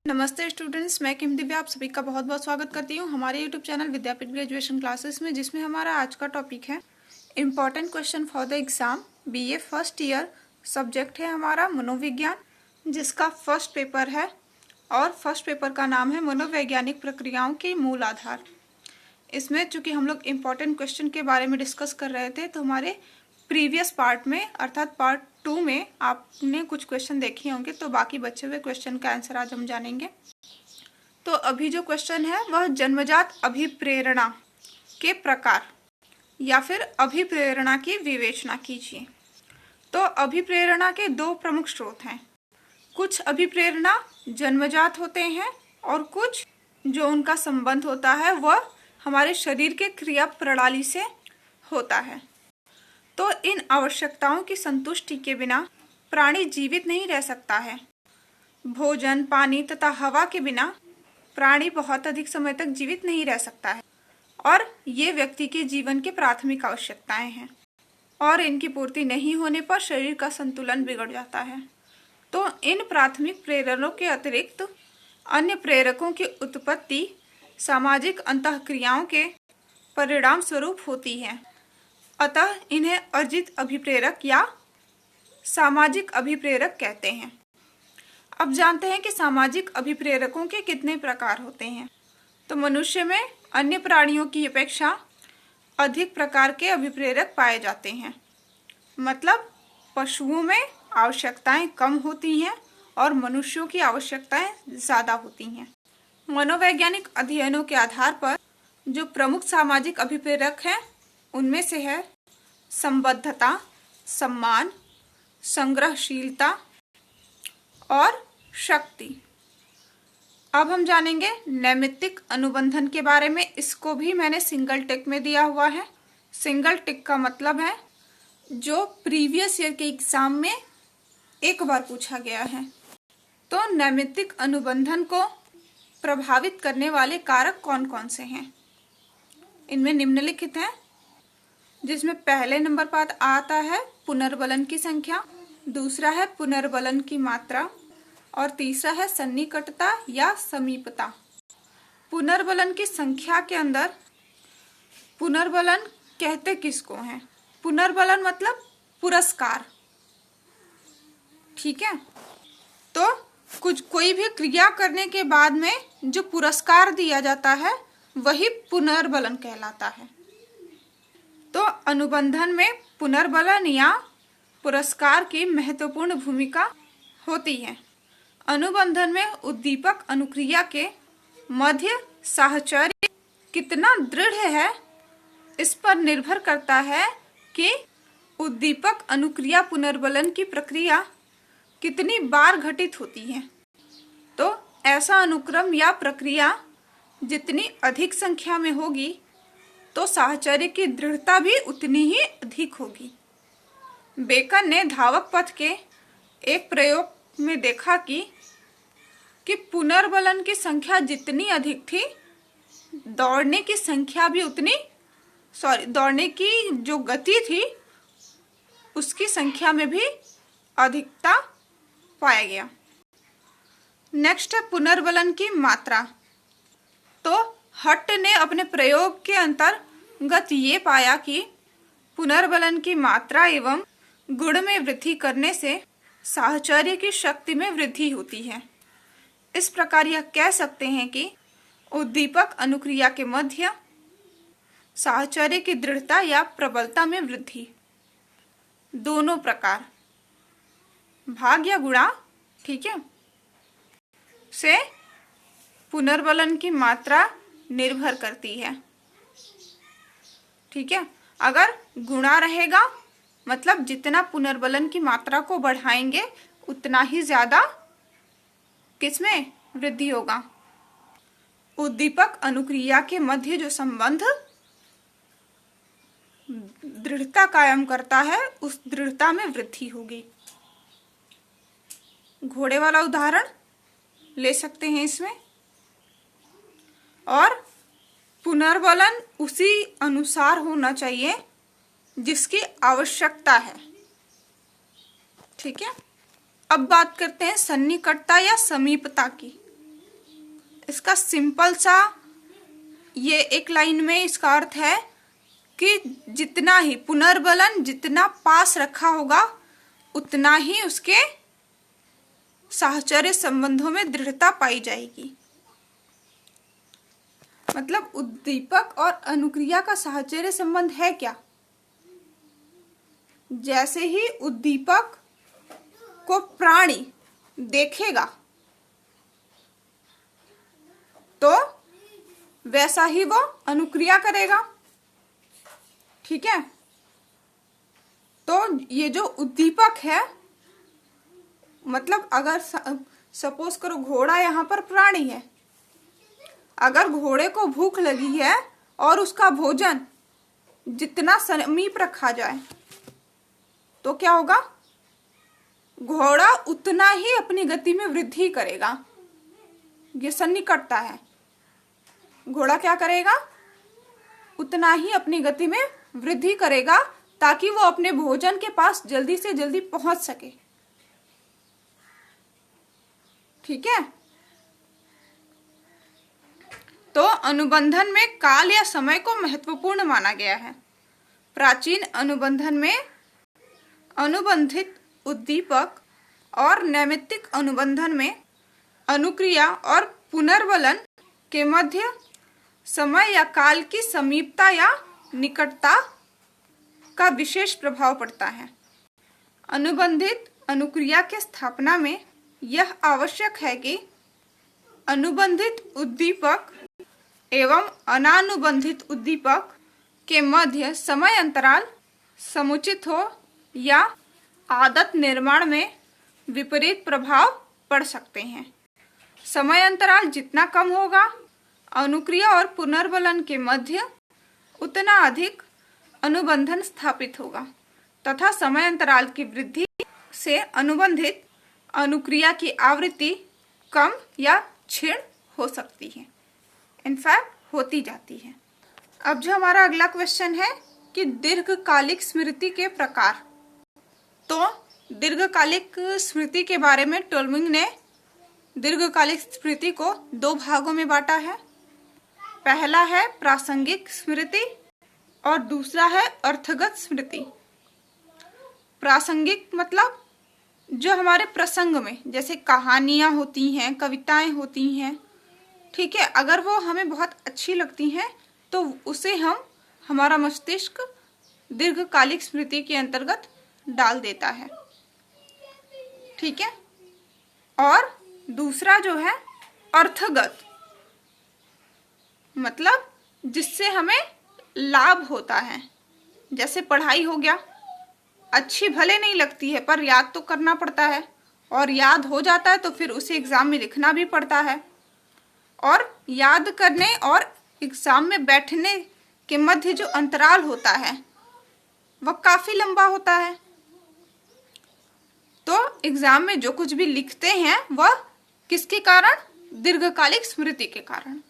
नमस्ते स्टूडेंट्स, मैं किम दिव्या आप सभी का बहुत बहुत स्वागत करती हूँ हमारे यूट्यूब चैनल विद्यापीठ ग्रेजुएशन क्लासेस में, जिसमें हमारा आज का टॉपिक है important question for the exam BA first year. Subject है हमारा मनोविज्ञान, जिसका फर्स्ट पेपर है और फर्स्ट पेपर का नाम है मनोवैज्ञानिक प्रक्रियाओं के मूल आधार। इसमें चूंकि हम लोग इम्पॉर्टेंट क्वेश्चन के बारे में डिस्कस कर रहे थे, तो हमारे प्रीवियस पार्ट में अर्थात पार्ट 2 में आपने कुछ क्वेश्चन देखे होंगे, तो बाकी बचे हुए क्वेश्चन का आंसर आज हम जानेंगे। तो अभी जो क्वेश्चन है वह जन्मजात अभिप्रेरणा के प्रकार या फिर अभिप्रेरणा की विवेचना कीजिए। तो अभिप्रेरणा के दो प्रमुख स्रोत हैं। कुछ अभिप्रेरणा जन्मजात होते हैं और कुछ जो उनका संबंध होता है वह हमारे शरीर के क्रिया प्रणाली से होता है। तो इन आवश्यकताओं की संतुष्टि के बिना प्राणी जीवित नहीं रह सकता है। भोजन, पानी तथा हवा के बिना प्राणी बहुत अधिक समय तक जीवित नहीं रह सकता है और ये व्यक्ति के जीवन की प्राथमिक आवश्यकताएं हैं और इनकी पूर्ति नहीं होने पर शरीर का संतुलन बिगड़ जाता है। तो इन प्राथमिक प्रेरणों के अतिरिक्त अन्य प्रेरकों की उत्पत्ति सामाजिक अंतःक्रियाओं के परिणाम स्वरूप होती है। अतः इन्हें अर्जित अभिप्रेरक या सामाजिक अभिप्रेरक कहते हैं। अब जानते हैं कि सामाजिक अभिप्रेरकों के कितने प्रकार होते हैं। तो मनुष्य में अन्य प्राणियों की अपेक्षा अधिक प्रकार के अभिप्रेरक पाए जाते हैं। मतलब पशुओं में आवश्यकताएं कम होती हैं और मनुष्यों की आवश्यकताएं ज़्यादा होती हैं। मनोवैज्ञानिक अध्ययनों के आधार पर जो प्रमुख सामाजिक अभिप्रेरक हैं उनमें से है संबद्धता, सम्मान, संग्रहशीलता और शक्ति। अब हम जानेंगे नैमित्तिक अनुबंधन के बारे में। इसको भी मैंने सिंगल टिक में दिया हुआ है। सिंगल टिक का मतलब है जो प्रीवियस ईयर के एग्जाम में एक बार पूछा गया है। तो नैमित्तिक अनुबंधन को प्रभावित करने वाले कारक कौन कौन से हैं? इनमें निम्नलिखित हैं, जिसमें पहले नंबर पर आता है पुनर्बलन की संख्या, दूसरा है पुनर्बलन की मात्रा और तीसरा है सन्निकटता या समीपता। पुनर्बलन की संख्या के अंदर पुनर्बलन कहते किसको हैं? पुनर्बलन मतलब पुरस्कार, ठीक है। तो कोई भी क्रिया करने के बाद में जो पुरस्कार दिया जाता है वही पुनर्बलन कहलाता है। तो अनुबंधन में पुनर्बलन या पुरस्कार की महत्वपूर्ण भूमिका होती है। अनुबंधन में उद्दीपक अनुक्रिया के मध्य साहचर्य कितना दृढ़ है, इस पर निर्भर करता है कि उद्दीपक अनुक्रिया पुनर्बलन की प्रक्रिया कितनी बार घटित होती है। तो ऐसा अनुक्रम या प्रक्रिया जितनी अधिक संख्या में होगी तो साहचर्य की दृढ़ता भी उतनी ही अधिक होगी। बेकन ने धावक पथ के एक प्रयोग में देखा कि पुनर्बलन की संख्या जितनी अधिक थी, दौड़ने की संख्या भी दौड़ने की जो गति थी उसकी संख्या में भी अधिकता पाया गया। नेक्स्ट है पुनर्बलन की मात्रा। तो हट ने अपने प्रयोग के अंतर्गत ये पाया कि पुनर्बलन की मात्रा एवं गुण में वृद्धि करने से साहचर्य की शक्ति में वृद्धि होती है। इस प्रकार यह कह सकते हैं कि उद्दीपक अनुक्रिया के मध्य साहचर्य की दृढ़ता या प्रबलता में वृद्धि, दोनों प्रकार भाग या गुणा, ठीक है, से पुनर्बलन की मात्रा निर्भर करती है, ठीक है। अगर गुणा रहेगा मतलब जितना पुनर्बलन की मात्रा को बढ़ाएंगे उतना ही ज्यादा किसमें वृद्धि होगा? उद्दीपक अनुक्रिया के मध्य जो संबंध दृढ़ता कायम करता है उस दृढ़ता में वृद्धि होगी। घोड़े वाला उदाहरण ले सकते हैं इसमें, और पुनर्बलन उसी अनुसार होना चाहिए जिसकी आवश्यकता है, ठीक है। अब बात करते हैं सन्निकटता या समीपता की। इसका सिंपल सा ये एक लाइन में इसका अर्थ है कि जितना ही पुनर्बलन जितना पास रखा होगा उतना ही उसके साहचर्य संबंधों में दृढ़ता पाई जाएगी। मतलब उद्दीपक और अनुक्रिया का साहचर्य संबंध है क्या? जैसे ही उद्दीपक को प्राणी देखेगा तो वैसा ही वो अनुक्रिया करेगा। ठीक है, तो ये जो उद्दीपक है, मतलब अगर सपोज करो घोड़ा यहाँ पर प्राणी है, अगर घोड़े को भूख लगी है और उसका भोजन जितना समीप रखा जाए तो क्या होगा? घोड़ा उतना ही अपनी गति में वृद्धि करेगा। ये सन्निकटता है। घोड़ा क्या करेगा? उतना ही अपनी गति में वृद्धि करेगा ताकि वो अपने भोजन के पास जल्दी से जल्दी पहुंच सके। ठीक है, तो अनुबंधन में काल या समय को महत्वपूर्ण माना गया है। प्राचीन अनुबंधन में अनुबंधित उद्दीपक और नैमित्तिक अनुबंधन में अनुक्रिया और पुनर्बलन के मध्य समय या काल की समीपता या निकटता का विशेष प्रभाव पड़ता है। अनुबंधित अनुक्रिया के स्थापना में यह आवश्यक है कि अनुबंधित उद्दीपक एवं अनानुबंधित उद्दीपक के मध्य समय अंतराल समुचित हो या आदत निर्माण में विपरीत प्रभाव पड़ सकते हैं। समय अंतराल जितना कम होगा अनुक्रिया और पुनर्बलन के मध्य उतना अधिक अनुबंधन स्थापित होगा तथा समय अंतराल की वृद्धि से अनुबंधित अनुक्रिया की आवृत्ति कम या क्षीण हो सकती है, इनफैक्ट होती जाती है। अब जो हमारा अगला क्वेश्चन है कि दीर्घकालिक स्मृति के प्रकार। तो दीर्घकालिक स्मृति के बारे में टोल्विंग ने दीर्घकालिक स्मृति को दो भागों में बांटा है। पहला है प्रासंगिक स्मृति और दूसरा है अर्थगत स्मृति। प्रासंगिक मतलब जो हमारे प्रसंग में, जैसे कहानियां होती हैं, कविताएं होती हैं, ठीक है, अगर वो हमें बहुत अच्छी लगती हैं तो उसे हमारा मस्तिष्क दीर्घकालिक स्मृति के अंतर्गत डाल देता है। ठीक है, और दूसरा जो है अर्थगत, मतलब जिससे हमें लाभ होता है। जैसे पढ़ाई हो गया, अच्छी भले नहीं लगती है पर याद तो करना पड़ता है, और याद हो जाता है तो फिर उसे एग्जाम में लिखना भी पड़ता है, और याद करने और एग्जाम में बैठने के मध्य जो अंतराल होता है वह काफी लंबा होता है। तो एग्जाम में जो कुछ भी लिखते हैं वह किसके कारण? दीर्घकालिक स्मृति के कारण।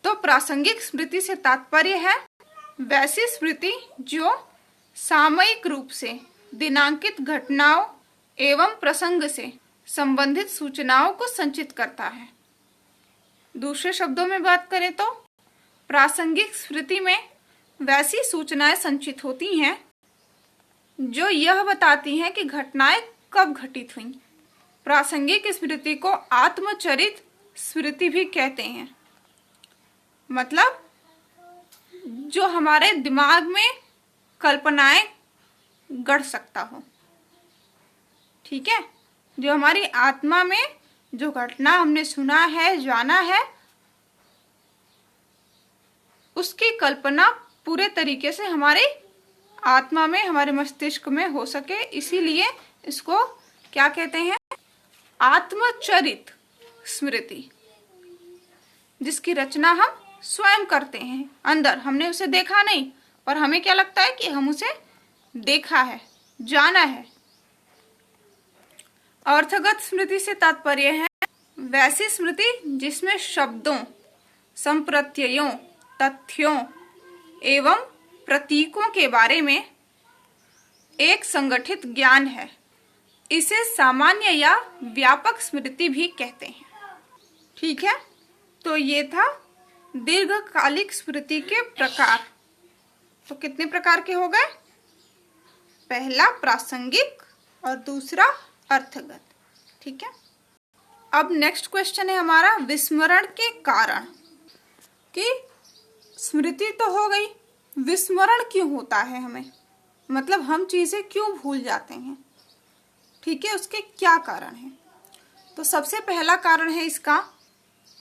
तो प्रासंगिक स्मृति से तात्पर्य है वैसी स्मृति जो सामयिक रूप से दिनांकित घटनाओं एवं प्रसंग से संबंधित सूचनाओं को संचित करता है। दूसरे शब्दों में बात करें तो प्रासंगिक स्मृति में वैसी सूचनाएं संचित होती हैं जो यह बताती हैं कि घटनाएं कब घटित हुईं। प्रासंगिक स्मृति को आत्मचरित स्मृति भी कहते हैं, मतलब जो हमारे दिमाग में कल्पनाएं गढ़ सकता हो। ठीक है, जो हमारी आत्मा में जो घटना हमने सुना है, जाना है, उसकी कल्पना पूरे तरीके से हमारे आत्मा में, हमारे मस्तिष्क में हो सके, इसीलिए इसको क्या कहते हैं? आत्मचरित स्मृति, जिसकी रचना हम स्वयं करते हैं। अंदर हमने उसे देखा नहीं, पर हमें क्या लगता है कि हम उसे देखा है, जाना है। अर्थगत स्मृति से तात्पर्य है वैसी स्मृति जिसमें शब्दों, संप्रत्ययों, तथ्यों एवं प्रतीकों के बारे में एक संगठित ज्ञान है। इसे सामान्य या व्यापक स्मृति भी कहते हैं। ठीक है, तो ये था दीर्घकालिक स्मृति के प्रकार। तो कितने प्रकार के हो गए? पहला प्रासंगिक और दूसरा अर्थगत। ठीक है, अब नेक्स्ट क्वेश्चन है हमारा विस्मरण के कारण। कि स्मृति तो हो गई, विस्मरण क्यों होता है हमें, मतलब हम चीजें क्यों भूल जाते हैं। ठीक है, उसके क्या कारण है? तो सबसे पहला कारण है इसका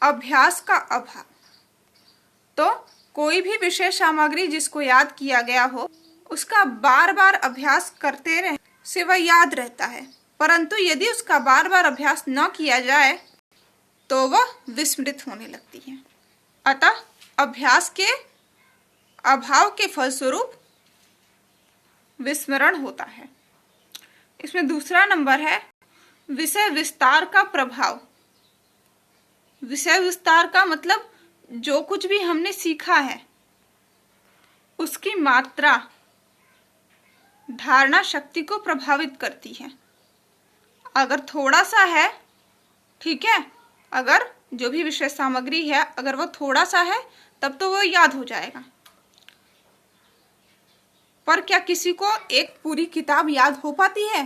अभ्यास का अभाव। तो कोई भी विषय सामग्री जिसको याद किया गया हो, उसका बार बार अभ्यास करते रहे से वह याद रहता है, परंतु यदि उसका बार बार अभ्यास न किया जाए तो वह विस्मृत होने लगती है। अतः अभ्यास के अभाव के फलस्वरूप विस्मरण होता है। इसमें दूसरा नंबर है विषय विस्तार का प्रभाव। विषय विस्तार का मतलब जो कुछ भी हमने सीखा है उसकी मात्रा धारणा शक्ति को प्रभावित करती है। अगर थोड़ा सा है, ठीक है, अगर जो भी विषय सामग्री है अगर वो थोड़ा सा है तब तो वो याद हो जाएगा, पर क्या किसी को एक पूरी किताब याद हो पाती है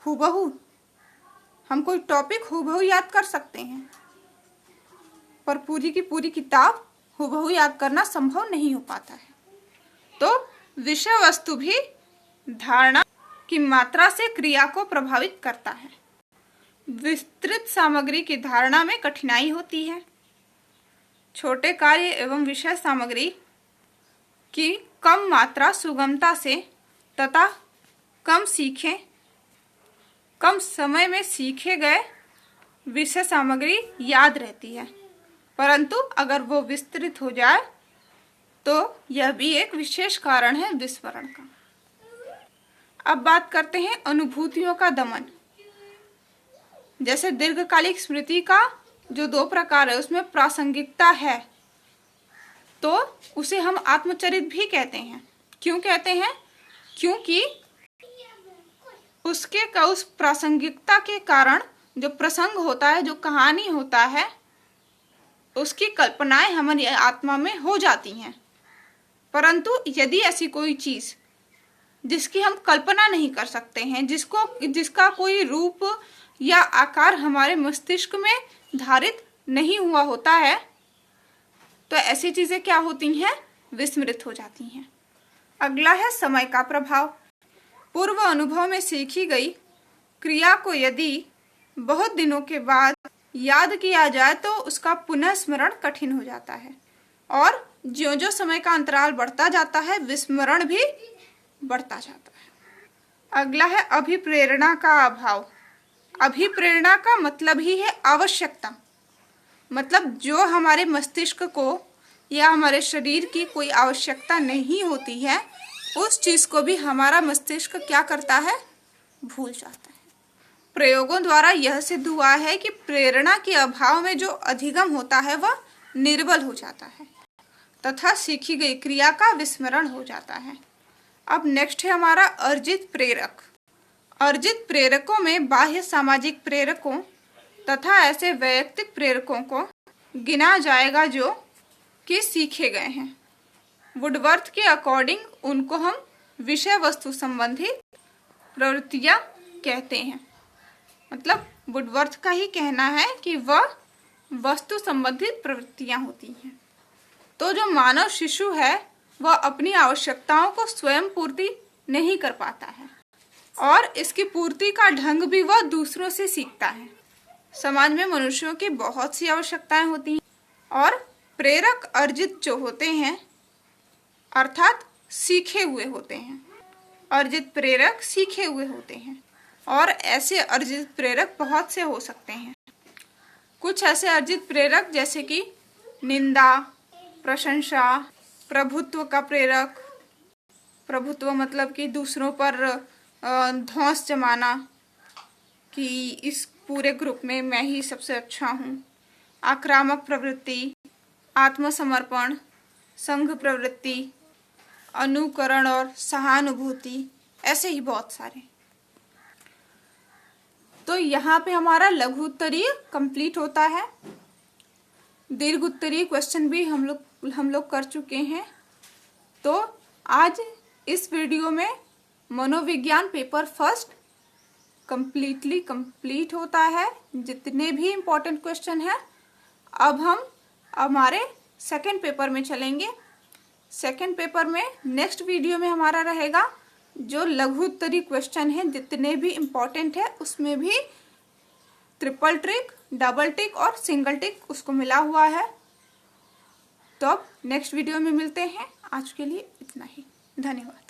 हूबहू? हम कोई टॉपिक हूबहू याद कर सकते हैं, पर पूरी की पूरी किताब हूबहू याद करना संभव नहीं हो पाता है। तो विषय वस्तु भी धारणा की मात्रा से क्रिया को प्रभावित करता है। विस्तृत सामग्री की धारणा में कठिनाई होती है। छोटे कार्य एवं विषय सामग्री की कम मात्रा सुगमता से तथा कम समय में सीखे गए विषय सामग्री याद रहती है, परंतु अगर वो विस्तृत हो जाए तो यह भी एक विशेष कारण है विस्मरण का। अब बात करते हैं अनुभूतियों का दमन। जैसे दीर्घकालिक स्मृति का जो 2 प्रकार है उसमें प्रासंगिकता है, तो उसे हम आत्मचरित भी कहते हैं। क्यों कहते हैं? क्योंकि उस प्रासंगिकता के कारण जो प्रसंग होता है, जो कहानी होता है, उसकी कल्पनाएं हमारी आत्मा में हो जाती हैं। परंतु यदि ऐसी कोई चीज जिसकी हम कल्पना नहीं कर सकते हैं, जिसका कोई रूप या आकार हमारे मस्तिष्क में धारित नहीं हुआ होता है, तो ऐसी चीजें क्या होती हैं? विस्मृत हो जाती हैं। अगला है समय का प्रभाव। पूर्व अनुभव में सीखी गई क्रिया को यदि बहुत दिनों के बाद याद किया जाए तो उसका पुनः स्मरण कठिन हो जाता है, और ज्यों-ज्यों समय का अंतराल बढ़ता जाता है विस्मरण भी बढ़ता जाता है। अगला है अभिप्रेरणा का अभाव। अभिप्रेरणा का मतलब ही है आवश्यकता, मतलब जो हमारे मस्तिष्क को या हमारे शरीर की कोई आवश्यकता नहीं होती है उस चीज को भी हमारा मस्तिष्क क्या करता है? भूल जाता है। प्रयोगों द्वारा यह सिद्ध हुआ है कि प्रेरणा के अभाव में जो अधिगम होता है वह निर्बल हो जाता है तथा सीखी गई क्रिया का विस्मरण हो जाता है। अब नेक्स्ट है हमारा अर्जित प्रेरक। अर्जित प्रेरकों में बाह्य सामाजिक प्रेरकों तथा ऐसे वैयक्तिक प्रेरकों को गिना जाएगा जो कि सीखे गए हैं। वुडवर्थ के अकॉर्डिंग उनको हम विषय वस्तु संबंधी प्रवृत्तियां कहते हैं। मतलब वुडवर्थ का ही कहना है कि वह वस्तु संबंधित प्रवृत्तियां होती हैं। तो जो मानव शिशु है वह अपनी आवश्यकताओं को स्वयं पूर्ति नहीं कर पाता है, और इसकी पूर्ति का ढंग भी वह दूसरों से सीखता है। समाज में मनुष्यों की बहुत सी आवश्यकताएं होती हैं, और प्रेरक अर्जित जो होते हैं अर्थात सीखे हुए होते हैं। अर्जित प्रेरक सीखे हुए होते हैं, और ऐसे अर्जित प्रेरक बहुत से हो सकते हैं। कुछ ऐसे अर्जित प्रेरक जैसे कि निंदा, प्रशंसा, प्रभुत्व का प्रेरक। प्रभुत्व मतलब कि दूसरों पर धौंस जमाना कि इस पूरे ग्रुप में मैं ही सबसे अच्छा हूँ। आक्रामक प्रवृत्ति, आत्मसमर्पण, संघ प्रवृत्ति, अनुकरण और सहानुभूति, ऐसे ही बहुत सारे। तो यहाँ पे हमारा लघु उत्तरीय कंप्लीट होता है। दीर्घ उत्तरीय क्वेश्चन भी हम लोग कर चुके हैं। तो आज इस वीडियो में मनोविज्ञान पेपर फर्स्ट कंप्लीट होता है, जितने भी इम्पोर्टेंट क्वेश्चन है। अब हम हमारे सेकंड पेपर में चलेंगे। सेकंड पेपर में नेक्स्ट वीडियो में हमारा रहेगा जो लघु उत्तरीय क्वेश्चन है, जितने भी इम्पोर्टेंट है उसमें भी ट्रिपल टिक, डबल टिक और सिंगल टिक उसको मिला हुआ है। तो अब नेक्स्ट वीडियो में मिलते हैं। आज के लिए इतना ही, धन्यवाद।